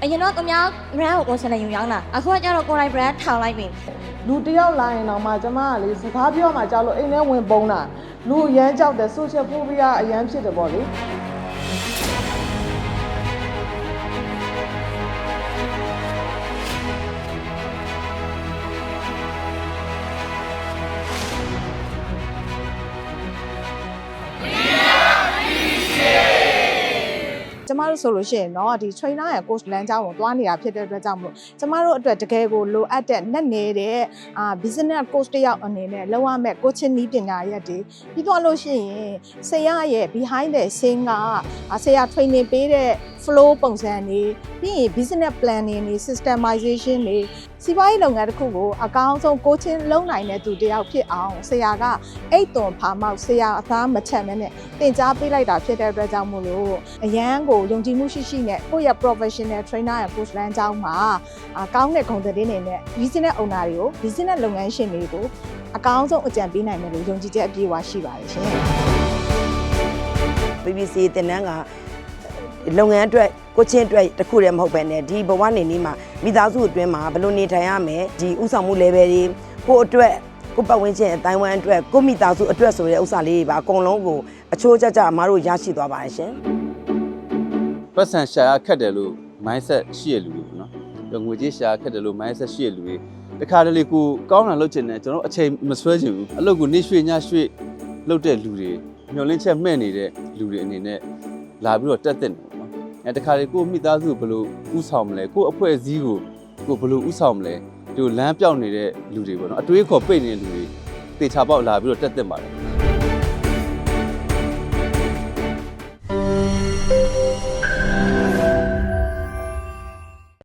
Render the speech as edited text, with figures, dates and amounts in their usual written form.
အရင်တော့သူများ brand ကိုကိုယ်စနေယူရောင်းတာအခုကကျတော့ကိုယ်တိုင် brand ထောင်လိုက်ပြီ လူတယောက်လာရင်တော့မှကျမကလေစကားပြောမှကြောက်လို့အိမ်ထဲဝင်ပုံးတာလူအရမ်းကြောက်တယ် social phobia အရမ်းဖြစ်တယ်ပေါ့လေကျမတို့ဆိုလို့ရှိရင်เนาะဒီ trainer ရဲ့ coach လမ်းကြောင်းကိုသွားနေတာဖြစ်တဲ့အတွက်ကြောင့်မလို့ကျမတို့အတွက်တကယ်ကိုလိုအပ်တဲ့နဲ့နေတဲ့business coach တယောက်အနေနဲ့လောက်ရမဲ့ coaching နည်းပညာရက်တွေပြီးတော့လို့ရှိရင်ဆရာရဲ့ behind the scene ကဆရာ training ပေးတဲ့ flow ပုံစံတွေပြီးရင် business planning တွေ systemization တွေစီးပွားရေးလုပ်ငန်းတစ်ခုကိုအကောင်းဆုံး coaching လုပ်နိုင်တဲ့သူတယောက်ဖြစ်အောင်ဆရာကအိတ်သွန်ဖာမောက်ဆရာအသားမချက်နဲ့သင်ကြားပေးလိုက်တာဖြစ်တဲ့အတွက်ကြောင့်မို့လို့အရန်ကိုယုံကြည်မှုရှိရှိနဲ့ကိုယ့်ရဲ့ professional trainer ရဲ့ coach လမ်းကြောင်းမှာကောင်းတဲ့ဂုဏ်သတင်းတွေနဲ့ business owner တွေကို business လုပ်ငန်းရှင်တွေကိုအကောင်းဆုံးအကြံပေးနိုင်မယ်လို့ယုံကြည်ချက်အပြည့်အဝရှိပါတယ်ရှင် BBC တင်နန်းကလုပ်ငန်းအတွက်ကိုချင်းအတွက်တခုတည်းမဟုတ်ပဲねဒီဘဝနေနေမှာမိသားစုအတွင်းမှာဘယ်လိုနေထိုင်ရမယ်ဒီဥဆောင်မှု level တွေကိုအတွက်ကိုပတ်ဝန်းကျင်အတိုင်းဝန်းအတွက်ကိုမိသားစုအတွက်ဆိုတဲ့ဥစ္စာလေးတွေပါအကုန်လုံးကိုအချိုးကျကျအမားတို့ရရှိသွားပါတယ်ရှင်ပတ်စံရှာရခက်တယ်လို့ mindset ရှိရလူတွေပေါ့နော်ငွေကြေးရှာခက်တယ်လို့ mindset ရှိရလူတွေတခါတလေကိုကောင်းတာလုပ်ချင်တယ်ကျွန်တော်အချိန်မဆွဲချင်ဘူးအလုပ်ကိုနေရွှေ့ညရွှေ့လုပ်တဲ့လူတွေညှော်လင့်ချက်မဲ့နေတဲ့လူတွေအနေနဲ့လာပြီးတော့တက်တဲ့တယ်ပေါ့နော်တခါလေကိုမိသားစုဘယ်လိုဥဆောင်မလဲကိုအဖွဲ့အစည်းကိုဘယ်လိုဥဆောင်မလဲဒီလမ်းပြောင်းနေတဲ့လူတွေပေါ့နော်အတွေးခေါ်ပိတ်နေတဲ့လူတွေတေချာပေါက်လာပြီးတော့တက်တဲ့ပါတယ်